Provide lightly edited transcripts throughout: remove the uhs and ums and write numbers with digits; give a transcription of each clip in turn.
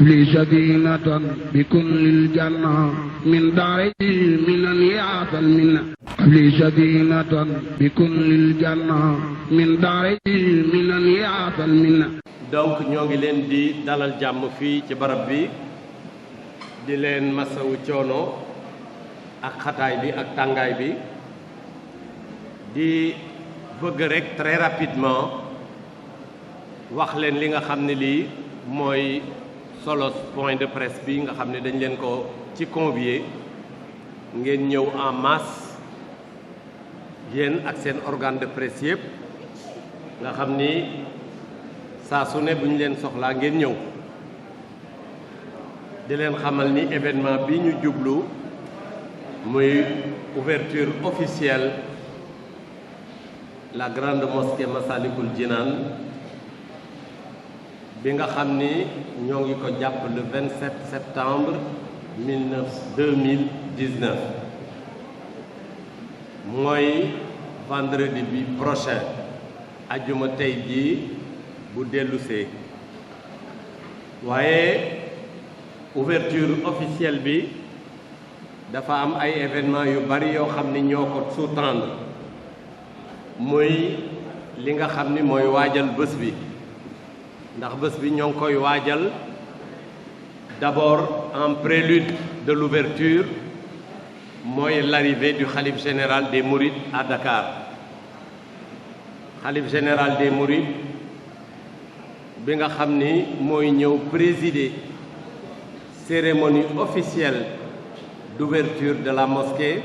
li sadinatan bi kullil janna min daari minan yaatal minna li sadinatan bi kullil janna min daari minan yaatal minna. donc ñoo ngi leen di dalal jàmm fii ci barab bi di leen masawu coono ak xataay bi ak tàngaay bi di bëgg rek très rapidement wax leen li nga xam ne lii mooy solo point de presse bi nga xam ne dañ leen ko ci convier ngeen ñëw en masse yéen ak seen organe de presse yëpp nga xam ni saa su ne bu ñu leen soxlaa ngeen ñëw di leen xamal ni événement bi ñu jublu muy ouverture officielle la grande mosquée Massalikul Jinaan bi nga xam ni ñoo ngi ko jàpp le 27 septembre 2019 mooy vendredi bi prochain ajjuma tey jii bu dellusee waaye ouverture officielle bi dafa am ay événements yu bari yoo xam ni ñoo ko sous-tendre muy li nga xam ni mooy waajal bés bi ndax bés bi ñoo ngi koy waajal d'abord en prélude de l'ouverture mooy l'arrivée du khalife général des Mourides à Dakar khalife général des Mourides bi nga xam ni mooy ñëw présider cérémonie officielle d'ouverture de la mosquée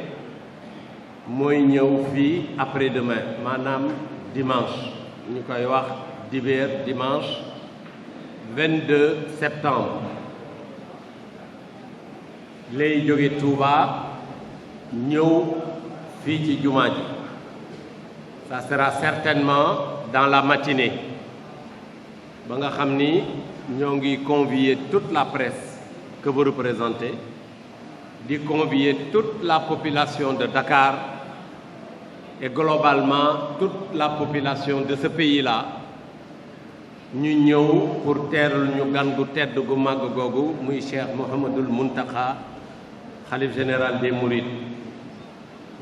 mooy ñëw fii après-demain maanaam dimanche ñu koy wax dibéer dimanche 22 septembre lay jóge Touba ñëw fii ci jumaa ji ça sera certainement dans la matinée ba nga xam ni ñoo ngi convier toute la presse que vous représentez di convier toute la population de Dakar et globalement toute la population de ce pays-là ñu ñëw pour teerul ñu gan gu tedd gu màgg googu muy Cheikh Mouhamadoul Mountakha xalif général des Mourides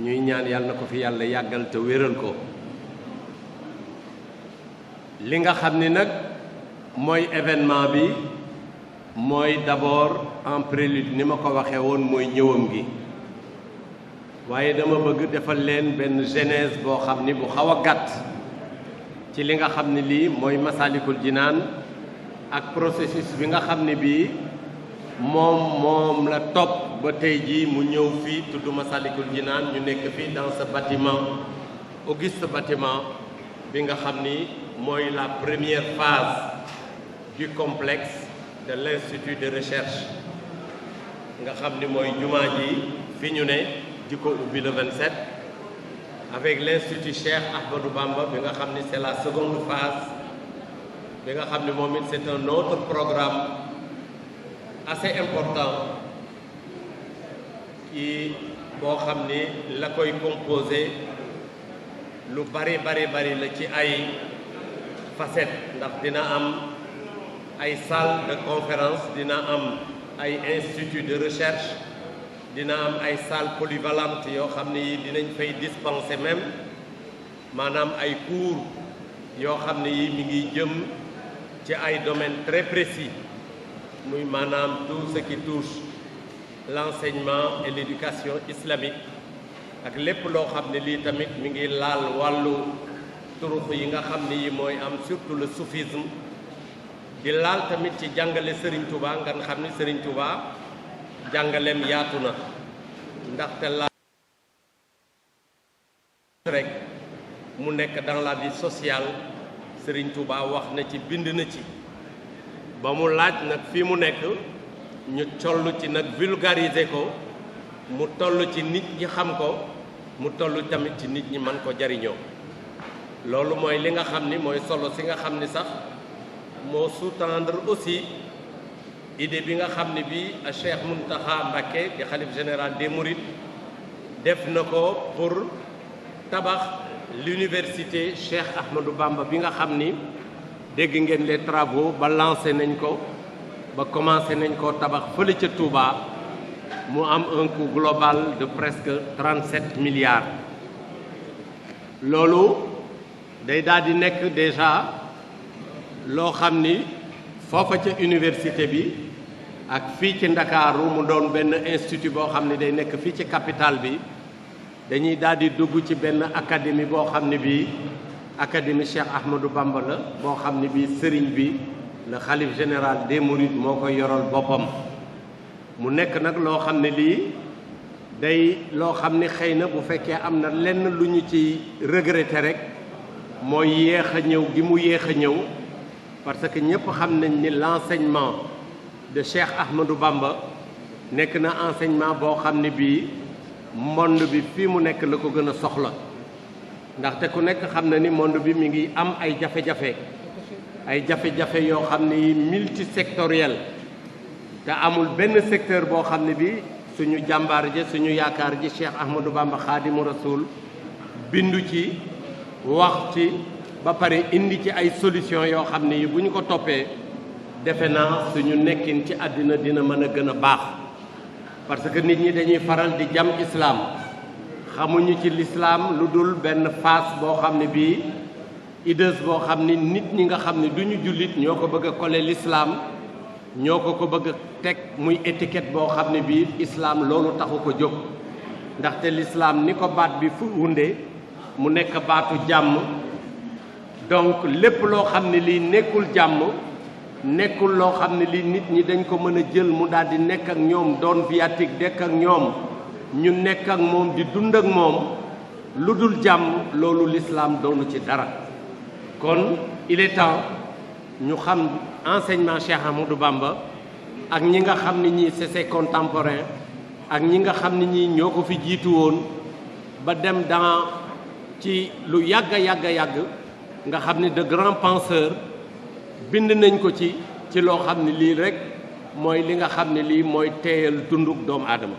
ñuy ñaan yàlla na ko fi yàlla yàggal te wéral ko li nga xam ni nag mooy événement bi mooy d'abord en prélude ni ma ko waxee woon mooy ñëwam gi waaye dama bëgg defal leen benn genèse boo xam ni bu xaw a gàtt ci li nga xam ne lii mooy Massalikul Jinaan ak processus bi nga xam ne bii moom la topp ba tey jii mu ñëw fii tudd Massalikul Jinaan ñu nekk fii dans ce bâtiment auguste bâtiment bi nga xam ni mooy la première phase du complexe de l'institut de recherche nga xam ni mooy jumaa ji fi ñu ne di ko ubbi le 27 avec l'institut Cheikh Ahmadou Bamba bi nga xam ni c'est la seconde phase bi nga xam ni moom it c'est un autre programme assez important ci boo xam ni la koy composé lu bari la ci ay facettes ndax dina am ay salle de conférence dina am ay institut de recherche dina am ay salle polyvalente yoo xam ne yi dinañ fay dispenser même maanaam ay cours yoo xam ne yi mi ngi jëm ci ay domaines très précis muy maanaam tout ce qui touche l'enseignement et l'éducation islamique ak lépp loo xam ne lii tamit mi ngi laal wàllu turux yi nga xam ne yi mooy am surtout le soufisme di laal tamit ci jàngale Serigne Touba nga xam ni Serigne Touba jàngaleem yaatu na ndaxte laal rek mu nekk dans la vie sociale Serigne Touba wax na ci bind na ci ba mu laaj nag fii mu nekk ñu toll ci nag vulgariser ko mu toll ci nit ñi xam ko mu toll tamit ci nit ñi mën ko jariñoo loolu mooy li nga xam ni mooy solo si nga xam ni sax moo sous-tendre aussi idée bi nga xam ne bii Cheikh Mountakha Mbacké di xalif général des Mourides def na ko pour tabax l'université Cheikh Ahmadou Bamba bi nga xam ni dégg ngeen les travaux ba lancé nañ ko ba commencé nañ koo tabax fële ca Touba mu am un coût global de presque 37 milliards loolu day daal di nekk déjà loo xam ni foofa ca université bi ak fii ci Ndakaaru mu doon benn institut boo xam ne day nekk fii ci capitale bi dañuy daal di dugg ci benn académie boo xam ne bii académie Cheikh Ahmadou Bamba la boo xam ne bii sëriñ bi le xalif général des Mourides moo koy yoral boppam mu nekk nag loo xam ne lii day loo xam ne xëy na bu fekkee am na lenn lu ñu ci regretter rek mooy yéex a ñëw gi mu yéex a ñëw parce que ñëpp xam nañ ni l'enseignement de Cheikh Ahmadou Bamba nekk na enseignement boo xam ne bii monde bi fii mu nekk la ko gën a soxla ndaxte ku nekk xam na ni monde bi mi ngi am ay jafe-jafe yoo xam ne yi multisectoriel te amul benn secteur boo xam ne bi suñu jàmbaar ji suñu yaakaar ji Cheikh Ahmadou Bamba Khadimu Rasoul bindu ci wax ci ba pare indi ci ay solution yoo xam ne yi bu ñu ko toppee defe naa suñu nekkin ci àddina dina mën a gën a baax parce que nit ñi dañuy faral di jam islam xamuñu ci l'islam lu dul benn face boo xam ne bii hideuse boo xam ni nit ñi nga xam ne du ñu jullit ñoo ko bëgg a coller l'islam ñoo ko bëgg a teg muy étiquette boo xam ne bii islam loolu taxu ko jóg ndaxte l'islam ni ko baat bi fu wunde mu nekk baatu jàmm donc lépp loo xam ne lii nekkul jàmm nekkul loo xam ne lii nit ñi dañ ko mën a jël mu daal di nekk ak ñoom doon viatique nekk ak ñoom ñu nekk ak moom di dund ak moom lu dul jàmm loolu l'islam doonu ci dara kon il est temps ñu xam enseignement Cheikh Ahmadou Bamba ak ñi nga xam ne ñii c'est ses contemporains ak ñi nga xam ne ñii ñoo ko fi jiitu woon ba dem dans ci lu yàgg a yàgg nga xam ne de grands penseurs bind nañ ko ci loo xam ne lii rek mooy li nga xam ne lii mooy teeyal dunduk doomu aadama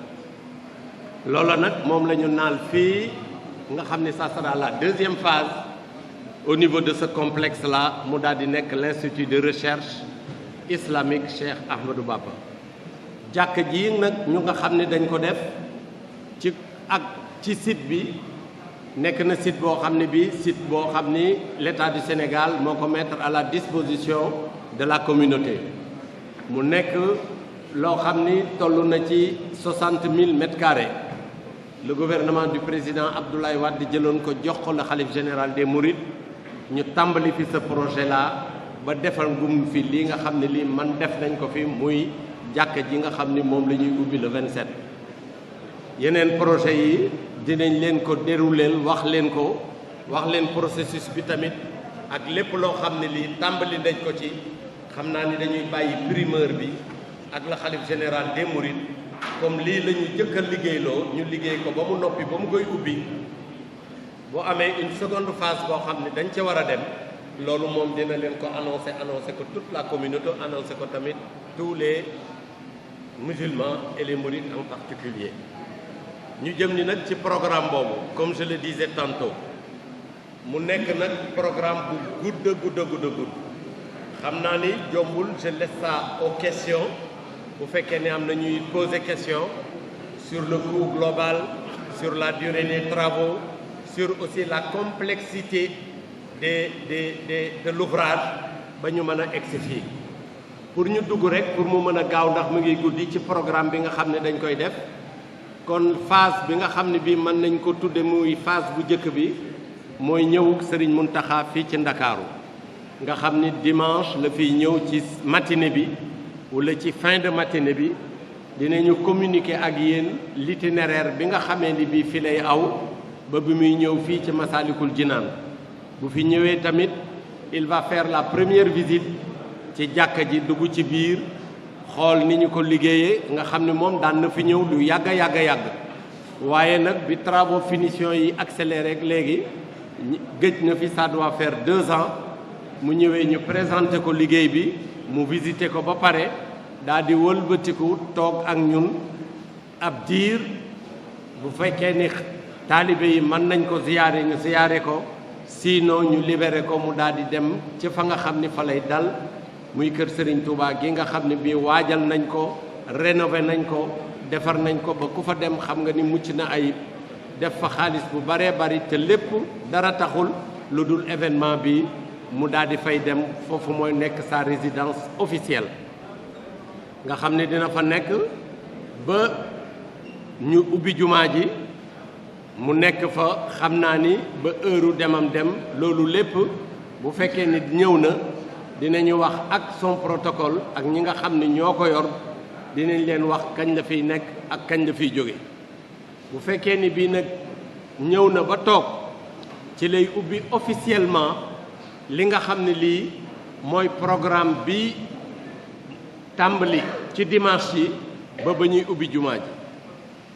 loola nag moom la ñu naal fii nga xam ne ça sera la deuxième phase au niveau de ce complexe là mu daal di nekk l'institut de recherche islamique Cheikh Ahmadou Bamba jàkk ji nag ñu nga xam ne dañ ko def ci site bi nekk na site boo xam ne bi site boo xam ni l'État du Sénégal moo ko mettre à la disposition de la communauté mu nekk loo xam ni toll na ci 60 000 mètres carrés le gouvernement du président Abdoulaye Wade jëloon ko jox ko le khalife général des Mourides ñu tàmbali fi ce projet là ba defal gum fi lii nga xam ne lii man def nañ ko fi muy jàkka ji nga xam ni moom la ñuy ubbi le 27 yeneen projet yi dinañ leen ko dérouler wax leen processus bi tamit ak lépp loo xam ne lii tàmbali nañ ko ci xam naa ni dañuy bàyyi primeur bi ak la xalif général des Mourides comme lii la ñu jëkk a liggéeyloo ñu liggéey ko ba mu noppi ba mu koy ubbi bu amee une seconde phase boo xam ne dañ ca war a dem loolu moom dina leen ko annoncé ko toute la communauté annoncé ko tamit tous les musulmans et les mourides en particulier ñu jëm ni nag ci programme boobu comme je le disais tantôt mu nekk nag programme bu gudd xam naa ni jombul je laisse ça aux questions bu fekkee ne am na ñuy poser question sur le coût global sur la durée des travaux sur aussi la complexité de l'ouvrage ba ñu mën a egsi fii pour ñu dugg rek pour mu mën a gaaw ndax mu ngi guddi ci programme bi nga xam ne dañ koy def kon phase bi nga xam ne bii mën nañ ko tudde muy phase bu njëkk bi mooy ñëw Serigne Mountakha fii ci Ndakaaru nga xam ni dimanche la fiy ñëw ci matinée bi wala ci fin de matinée bi dinañu communiquer ak yéen l'itinéraire bi nga xamee ni bii fi lay aw ba bi muy ñëw fii ci Massalikul Jinaan bu fi ñëwee tamit il va faire la première visite ci jàkka ji dugg ci biir xool ni ñu ko liggéeyee nga xam ne moom daan na fi ñëw lu yàgg waaye nag bi travaux finition yi accéléré ak léegi gëj na fi ça doit faire 2 ans mu ñëwee ñu présenté ko liggéey bi mu visité ko ba pare daal di wëlbatiku toog ak ñun ab diir bu fekkee ni taalibe yi mën nañ ko ziyaare ñu ziyaare ko sinon ñu libéré ko mu daal di dem ci fa nga xam ni fa lay dal muy kër Serigne Touba gi nga xam ne bii waajal nañ ko rénové nañ ko defar nañ ko ba ku fa dem xam nga ni mucc na ayib def fa xaalis bu baree bari te lépp dara taxul lu dul événement bi mu daal di fay dem foofu mooy nekk sa résidence officielle nga xam ne dina fa nekk ba ñu ubbi jumaa ji mu nekk fa xam naa ni ba heure demam dem loolu lépp bu fekkee ni ñëw na dinañu wax ak son protocole ak ñi nga xam ne ñoo ko yor dinañ leen wax kañ la fiy nekk ak kañ la fiy jóge bu fekkee ni bii nag ñëw na ba toog ci lay ubbi officiellement li nga xam ne lii mooy programme bi tàmbali ci dimanche yi ba ñuy ubbi jumaa ji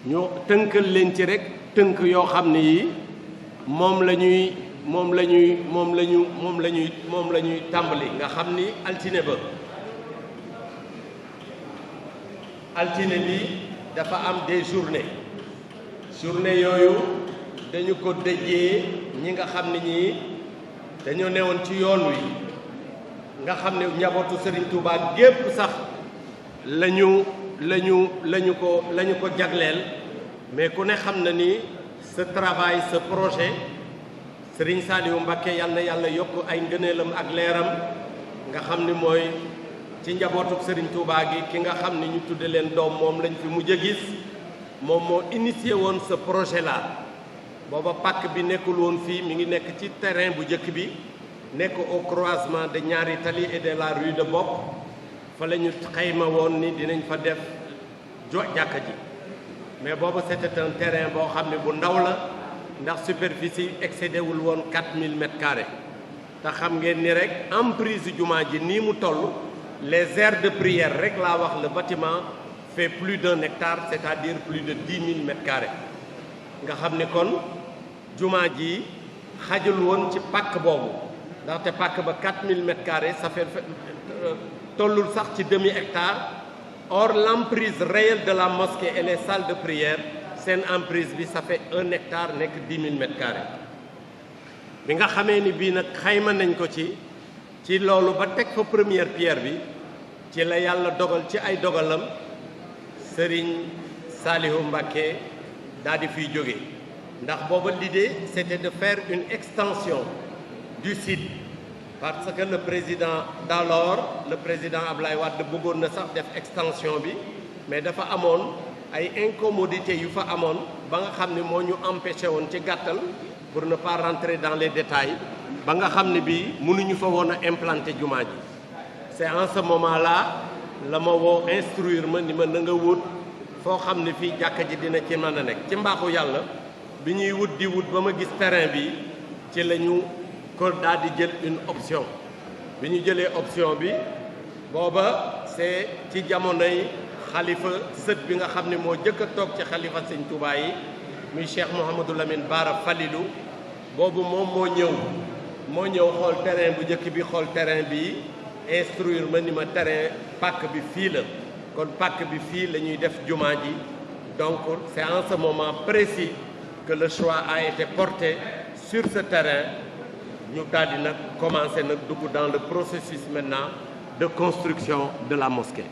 ñu tënkal leen ci rek tënk yoo xam ne yi moom la ñuy tàmbali nga xam ni altine bi dafa am des journées yooyu dañu ko dëjee ñi nga xam ne ñii dañoo newoon ci yoon wi nga xam ne njabootu Serigne Touba gépp sax lañu ko jagleel mais ku ne xam na ni ce travail ce projet Serigne Saliou Mbacké yal na yàlla yokk ay ngëneelam ak leeram nga xam ni mooy ci njabootu Serigne Touba gi ki nga xam ne ñu tudde leen doom moom lañ fi mujj a gis moom moo initié woon ce projet là booba pàkk bi nekkul woon fii mi ngi nekk ci terrain bu njëkk bi nekk au croisement de ñaari tali et de la rue de Bopp fa la ñu xayma woon ni dinañ fa def jàkka ji mais booba c'était un terrain boo xam ne bu ndaw la ndax superficie excédé wul woon 4000 mètres carrés te xam ngeen ni rek emprise jumaa ji nii mu toll les aires de prière rek laa wax le bâtiment fait plus d'1 hectare c'est-à-dire plus de 10 000 mètres carrés nga xam ni kon jumaa ji xajul woon ci pàkk boobu ndaxte pàkk ba 4000 mètres carrés ça fait tollul sax ci demi hectare or l'emprise réelle de la mosquée et les salles de prière seen emprise bi ça fait 1 hectare nekk 10 000 mètres carrés bi nga xamee ni bii nag xayma nañ ko ci loolu ba teg fa première pierre bi ci la yàlla dogal ci ay dogalam Serigne Saliou Mbacké daal di fiy jóge ndax booba l'idée c'était de faire une extension du site parce que le président d'alors le président Ablaye Wade bëggoon na sax def extension bi mais dafa amoon ay incommodités yu fa amoon ba nga xam ne moo ñu empêché woon ci gàttal pour ne pas rentrer dans les détails ba nga xam ne bii mënuñu fa woon a implanter jumaa ji c'est en ce moment-là la ma woo instruire ma ni ma na nga wut foo xam ne fii jàkka ji dina ci mën a nekk ci mbaaxu yàlla bi ñuy wut di wut ba ma gis terrain bi ci la ñu ko daal di jël une option bi ñu jëlee option bi booba c'est ci jamonoy xalifa sët bi nga xam ne moo jëkk a toog ci xalifa sëñ Touba yi muy Cheikh Mouhamadou Lamine Bara Falilou boobu moom moo ñëw xool terrain bu njëkk bi xool terrain bi instruire ma ni ma terrain pàkk bi fii la kon pàkk bi fii la ñuy def jumaa ji donc c'est en ce moment précis que le choix a été porté sur ce terrain ñu daal di nag commencer nag dugg dans le processus maintenant de construction de la mosquée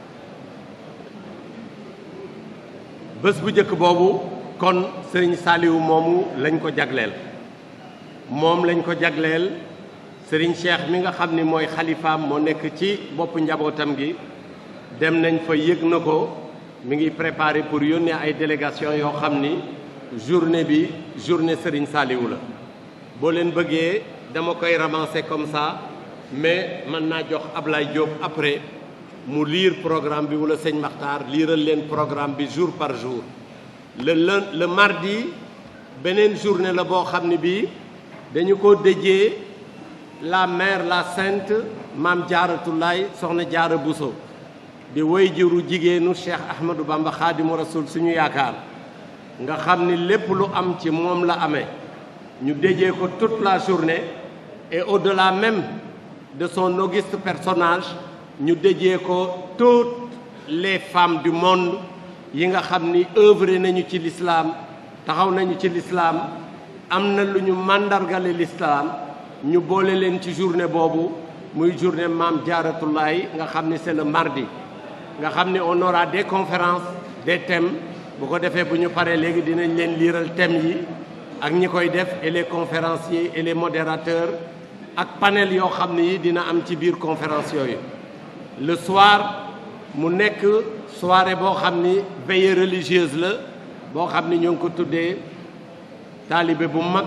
bés bu njëkk boobu kon Serigne Saliou moomu lañ ko jagleel Serigne Cheikh mi nga xam ni mooy xalifaam moo nekk ci bopp njabootam gi dem nañ fa yëg na ko mi ngi préparé pour yónnee ay délégation yoo xam ni journée bi journée Serigne Saliou la boo leen bëggee dama koy ramasser comme ça mais mën naa jox Ablaye Diop après mu lire programme bi wala sëñ Makhtar liiral leen programme bi jour par jour le mardi beneen journée la boo xam ne bii dañu ko déjee la mère la sainte Maam Jaaratulaay Soxna Jaara Buso di woy juru jigéenu Cheikh Ahmadou Bamba Khadimu Rasoul suñu yaakaar nga xam ni lépp lu am ci moom la amee ñu déjee ko toute la journée et au-delà même de son auguste personnage ñu déjee ko toutes les femmes du monde yi nga xam ni œuvré nañu ci l'islam taxaw nañu ci l'islam am na lu ñu màndargale l'islam ñu boole leen ci journée boobu muy journée Maam Jaaratullaay nga xam ni c'est le mardi nga xam ni on aura des conférences des thèmes bu ko defee bu ñu paree léegi dinañ leen liiral thèmes yi ak ñi koy def et les conférenciers et les modérateurs ak panel yoo xam ne yi dina am ci biir conférence yooyu. Le soir mu nekk soirée boo xam ni veillée religieuse la boo xam ni ñoo ngi ko tuddee taalibe bu mag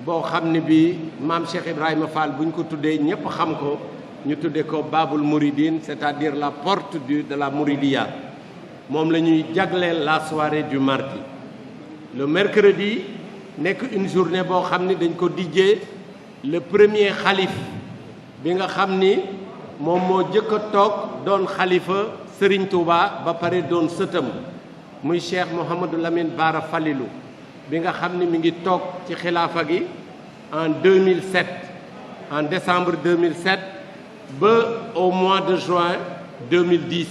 boo xam ni bi maam Cheikh Ibrahima Fall bu ñu ko tuddee ñëpp xam ko ñu tuddee ko Babul Mouridine, c'est-à-dire la porte de la Mouridiya moom la ñuy jagleel la soirée du mardi. Le mercredi nekk une journée boo xam ni dañ ko dijjee le premier xalif bi nga xam ni moom moo jëkk a toog doon xalifa Serigne Touba ba pare doon sëtam muy Cheikh Mouhamadou Lamine Bara Falilou bi nga xam ni mi ngi toog ci xilaafa gi en 2007 en décembre 2007 ba au mois de juin 2010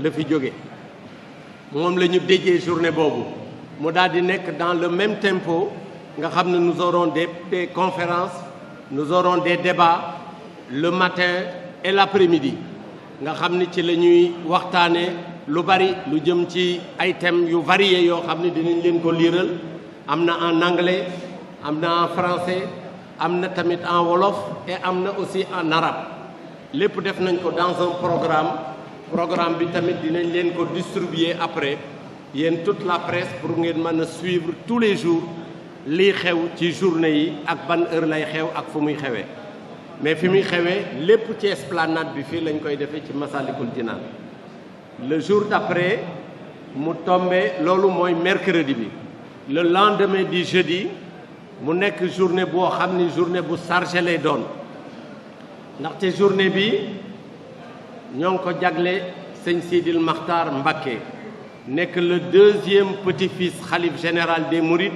la fi jóge moom la ñu déjee journée boobu mu daal di nekk dans le même tempo nga xam ne nous aurons des conférences nous aurons des débats le matin et l'après-midi nga xam ni ci la ñuy waxtaane lu bari lu jëm ci ay thèmes yu variés yoo xam ne dinañ leen ko liiral am na en anglais am na en français am na tamit en wolof et am na aussi en arabe lépp def nañ ko dans un programme bi tamit dinañ leen ko distribuer après yéen toute la presse pour ngeen mën a suivre tous les jours lii xew ci journée yi ak ban heure lay xew ak fu muy xewee mais fi muy xewee lépp ci esplanade bi fii lañ koy defee ci Massalikul Jinaan le jour d'après mu tombé loolu mooy mercredi bi le lendemain du jeudi mu nekk journée boo xam ni journée bu chargé lay doon ndaxte journée bi ñoo ngi ko jagle sëñ Sidil Makhtar Mbacké nekk le deuxième petit-fils xalif général des Mourides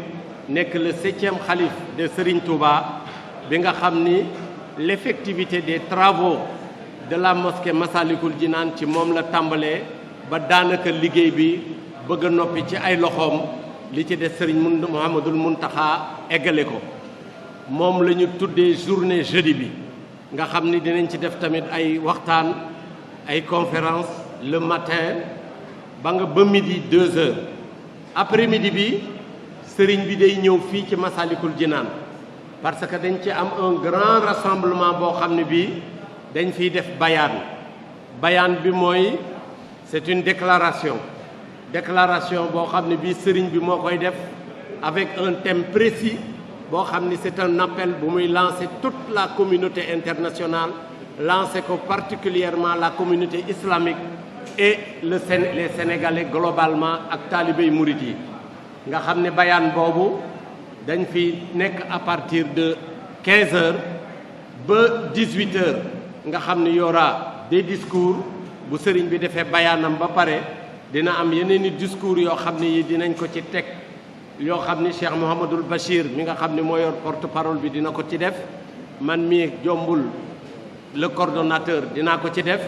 nekk le 7e xalif de Serigne Touba bi nga xam ni l'effectivité des travaux de la mosquée Massalikul Jinaan ci moom la tàmbalee ba daanaka liggéey bi bëgg a noppi ci ay loxoom li ci des Serigne Mouhamadoul Mountakha eggale ko moom la ñu tuddee journée jeudi bi nga xam ni dinañ ci def tamit ay waxtaan ay conférence le matin ba midi 2 heures après midi bi Serigne bi day ñëw fii ci Massalikul Jinaan parce que dañ ci am un grand rassemblement boo xam ne bii dañ fiy def bayaan bi mooy c'est une déclaration boo xam ne bii sëriñ bi moo koy def avec un thème précis boo xam ni c'est un appel bu muy lancer toute la communauté internationale lancer ko particulièrement la communauté islamique et les Sénégalais globalement ak taalibey murit yi nga xam ne bayaan boobu dañ fi nekk à partir de 15 heures ba 18 heures nga xam ne y aura des discours bu sëriñ bi defee bayaanam ba pare dina am yeneen i discours yoo xam ne yi dinañ ko ci teg yoo xam ni Cheikh Mouhamadoul Bachir mi nga xam ne moo yor porte-parole bi dina ko ci def man mii jombul le coordonnateur dinaa ko ci def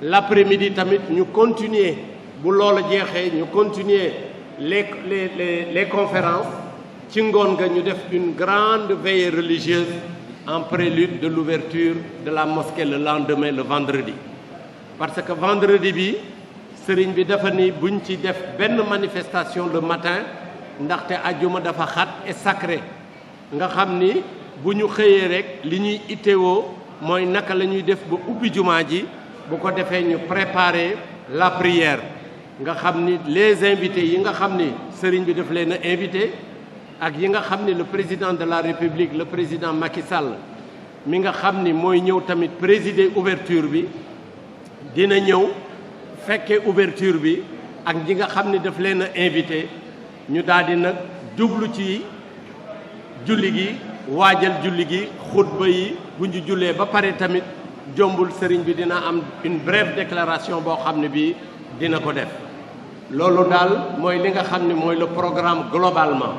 l'après-midi tamit ñu continuer bu loola jeexee ñu continuer les conférences ci ngoon nga ñu def une grande veillée religieuse en prélude de l'ouverture de la mosquée le lendemain le vendredi parce que vendredi bi sëriñ bi dafa ni buñ ci def benn manifestation le matin ndaxte ajjuma dafa xat et sacré nga xam ni bu ñu xëyee rek li ñuy itteewoo mooy naka la ñuy def ba ubbi jumaa ji bu ko defee ñu préparer la prière nga xam ni les invités yi nga xam ni sëriñ bi daf leen a invité ak yi nga xam ni le président de la République le président Macky Sall mi nga xam ni mooy ñëw tamit présider ouverture bi dina ñëw fekkee ouverture bi ak ñi nga xam ni daf leen a invité ñu daal di nag jublu ci julli gi waajal julli gi xutba yi bu ñu jullee ba pare tamit jombul sëriñ bi dina am une brève déclaration boo xam ne bii dina ko def loolu daal mooy li nga xam ne mooy le programme globalement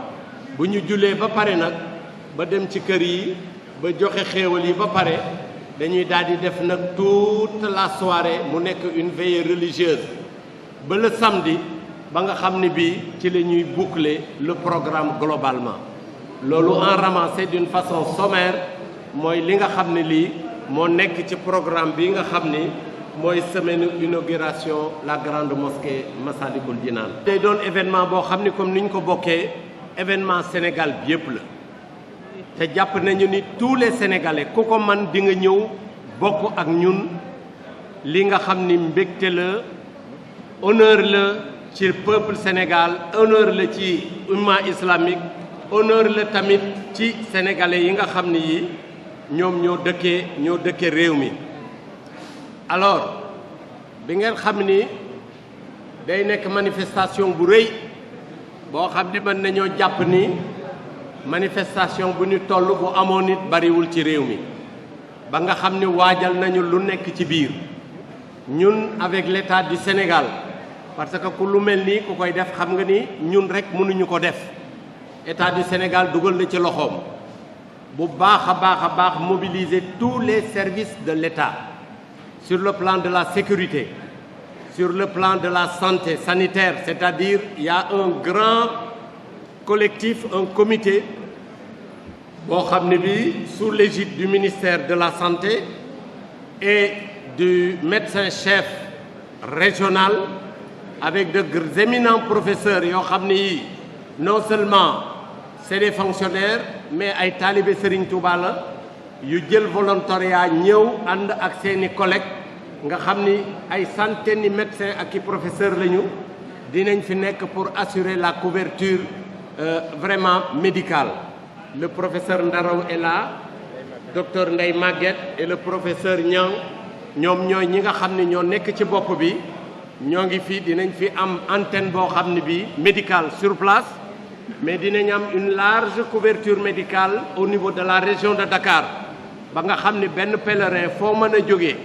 bu ñu jullee ba pare nag ba dem ci kër yi ba joxe xéewal yi ba pare dañuy daal di def nag toute la soirée mu nekk une veillée religieuse ba le samedi ba nga xam ne bii ci la ñuy boucler le programme globalement loolu en ramassé d'une façon sommaire mooy li nga xam ne lii moo nekk ci programme bi nga xam ni mooy semaine inauguration la grande mosquée Massalikul Jinaan. day doon événement boo xam ni comme ni ñu ko bokkee événement Sénégal bi yëpp la te jàpp nañu ni tous les Sénégalais ku ko man di nga ñëw bokk ak ñun li nga xam ni mbégte la honneur la ci peuple Sénégal honneur la ci umma islamique honneur la tamit ci sénégalais yi nga xam ni yi ñoom ñoo dëkkee réew mi. alors bi ngeen xam ni day nekk manifestation bu rëy boo xam ni mën nañoo jàpp ni manifestation bu ñu toll bu amoon nit bariwul ci réew mi ba nga xam ni waajal nañu lu nekk ci biir ñun avec l'État du Sénégal parce que ku lu mel nii ku koy def xam nga ni ñun rek mënuñu ko def État du Sénégal dugal na ci loxoom bu baax a baax mobiliser tous les services de l'État sur le plan de la sécurité, sur le plan de la santé sanitaire, c'est-à-dire il y a un grand collectif, un comité boo xam ne bi sous l'égide du ministère de la Santé et du médecin-chef régional avec de éminents professeurs yoo xam ne yi non seulement c'est des fonctionnaires mais ay talibé Serigne Touba la yu jël volontariat ñëw ànd ak seeni collègues nga xam ni ay centaines de médecins ak i professeurs lañu dinañ fi nekk pour assurer la couverture vraiment médicale. Le professeur Ndaraw est là, docteur Ndeye Maguette et le professeur Niang ñoom ñooy ñi nga xam ne ñoo nekk ci bopp bi ñoo ngi fi dinañ fi am antenne boo xam ne bi médicale sur place mais dinañ am une large couverture médicale au niveau de la région de Dakar ba nga xam ne benn pèlerin foo mën a jógee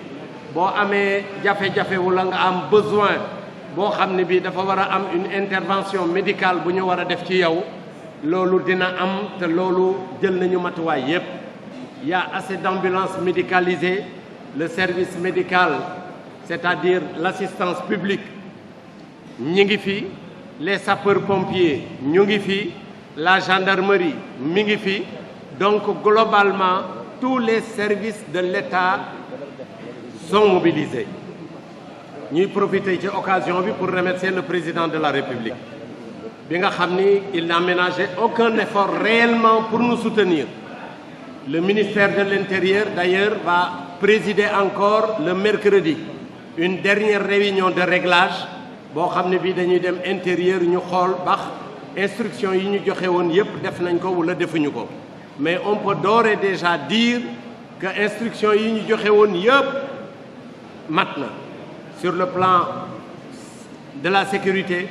boo amee jafe-jafe wala nga am besoin boo xam ne bi dafa war a am une intervention médicale bu ñu war a def ci yow loolu dina am te loolu jël nañu matuwaay yépp. Il y a assez d'ambulances médicalisées, le service médical c'est-à-dire l'assistance publique ñi ngi fi, les sapeurs-pompiers ñu ngi fi, la gendarmerie mi ngi fi, donc globalement tous les services de l'État sont mobilisés. ñuy profiter ci occasion bi pour remercier le président de la République bi nga xam ni il n'a ménagé aucun effort réellement pour nous soutenir. Le ministère de l'Intérieur d'ailleurs va présider encore le mercredi une dernière réunion de réglage boo xam ne bii dañuy dem intérieur ñu xool bax instruction yi ñu joxe woon yépp def nañ ko wala defuñu ko mais on peut d'ores et déjà dire que instruction yi ñu joxe woon yépp mat na sur le plan de la sécurité,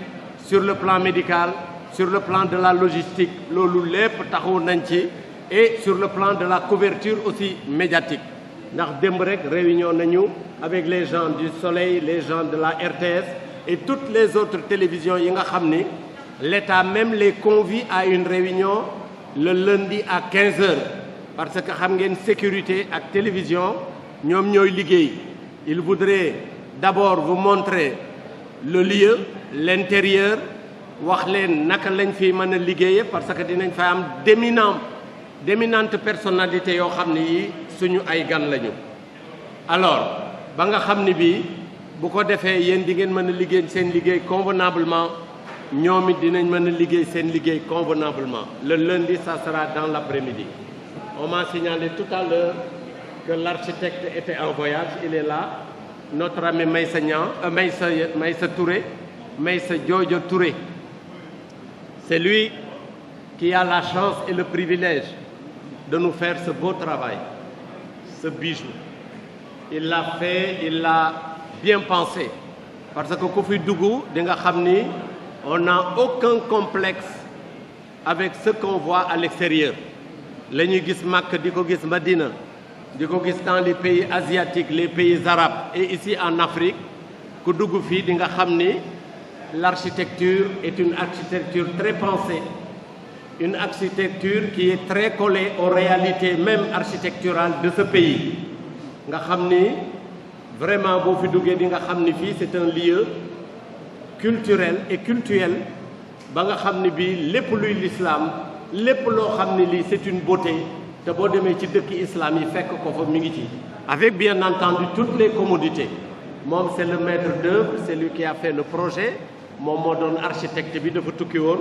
sur le plan médical, sur le plan de la logistique loolu lépp taxawu nañ ci et sur le plan de la couverture aussi médiatique ndax démb rek réunion nañu avec les gens du Soleil, les gens de la RTS et toutes les autres télévisions yi nga xam ni l'État même les convie à une réunion le lundi à 15 heures parce que xam ngeen sécurité ak télévision ñoom ñooy liggéey. Il voudrait d'abord vous montrer le lieu, l'intérieur wax leen naka lañ fi mën a liggéeye parce que dinañ fa am d'éminentes personnalités yoo xam ne yi suñu ay gan lañu. alors ba nga xam ni bii bu ko defee yéen di ngeen mën a liggéey seen liggéey convenablement ñoom it dinañ mën a liggéey seen liggéey convenablement. Le lundi ça sera dans l'après-midi. On m'a signalé tout à l'heure que l'architecte était en voyage, il est là, notre ami Maïssa Touré, Maïssa Jojo Touré. C'est lui qui a la chance et le privilège de nous faire ce beau travail, ce bijou. Il l'a fait, il l'a bien pensé. Parce que ku fi dugg di nga xam ni on n'a aucun complexe avec ce qu'on voit à l'extérieur. La ñuy gis Makka di ko gis Madina di ko gis dans les pays asiatiques, les pays arabes et ici en Afrique ku dugg fii di nga xam ni l'architecture est une architecture très pensée, une architecture qui est très collée aux réalités même architecturales de ce pays. nga xam ni vraiment boo fi duggee di nga xam ni fii c'est un lieu culturel et cultuel ba nga xam ni bii lépp luy l'islam lépp loo xam ni lii c'est une beauté te boo demee ci dëkk islam yi fekk ko fa mi ngi ci avec bien entendu toutes les commodités moom c'est le maître d'œuvre, c'est lui qui a fait le projet moom moo doon architecte bi dafa tukki woon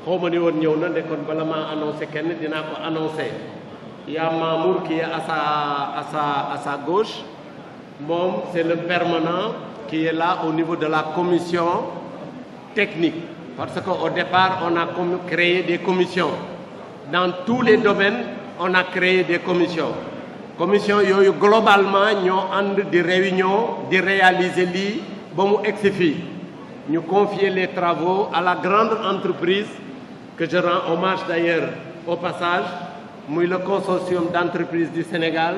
xaw ma ni woon ñëw na nekkoon bala maa annoncé kenn dinaa ko annoncé. Il y a Mamour qui est à sa gauche moom c'est le permanent qui est là au niveau de la commission technique parce qu'au départ on a créé des commissions dans tous les domaines on a créé des commissions yooyu globalement ñoo ànd di réunion di réaliser lii ba mu egsi fii ñu confier les travaux à la grande entreprise que je rends hommage d'ailleurs au passage muy le consortium d'entreprises du Sénégal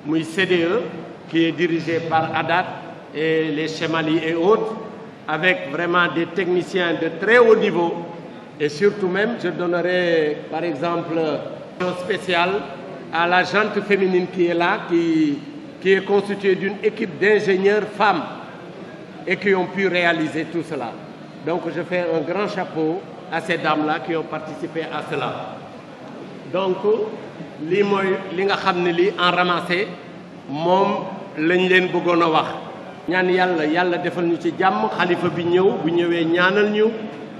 muy CDE qui est dirigé par Adat et les Chemali et autres avec vraiment des techniciens de très haut niveau et surtout même je donnerai par exemple un spécial à la gente féminine qui est là qui est constituée d'une équipe d'ingénieurs femmes et qui ont pu réaliser tout cela donc je fais un grand chapeau à ces dames-là qui ont participé à cela donc lii mooy li nga xam ne lii en ramassé moom lañ leen bëggoon a wax ñaan yàlla defal ñu ci jàmm xalifa bi ñëw bu ñëwee ñaanal ñu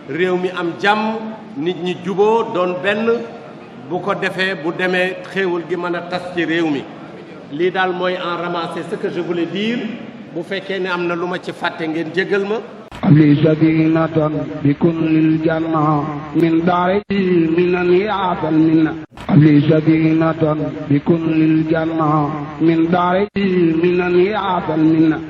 réew mi am jàmm nit ñi juboo doon benn bu ko defee bu demee xéewal gi mën a tas ci réew mi lii daal mooy en ramassé ce que je voulais dire bu fekkee ne am na lu ma ci fàtte ngeen jégal ma li sadinatan bi kullil janna min daari minan yaasal minna li sadinatan bi kullil janna min daari minan yaasal minna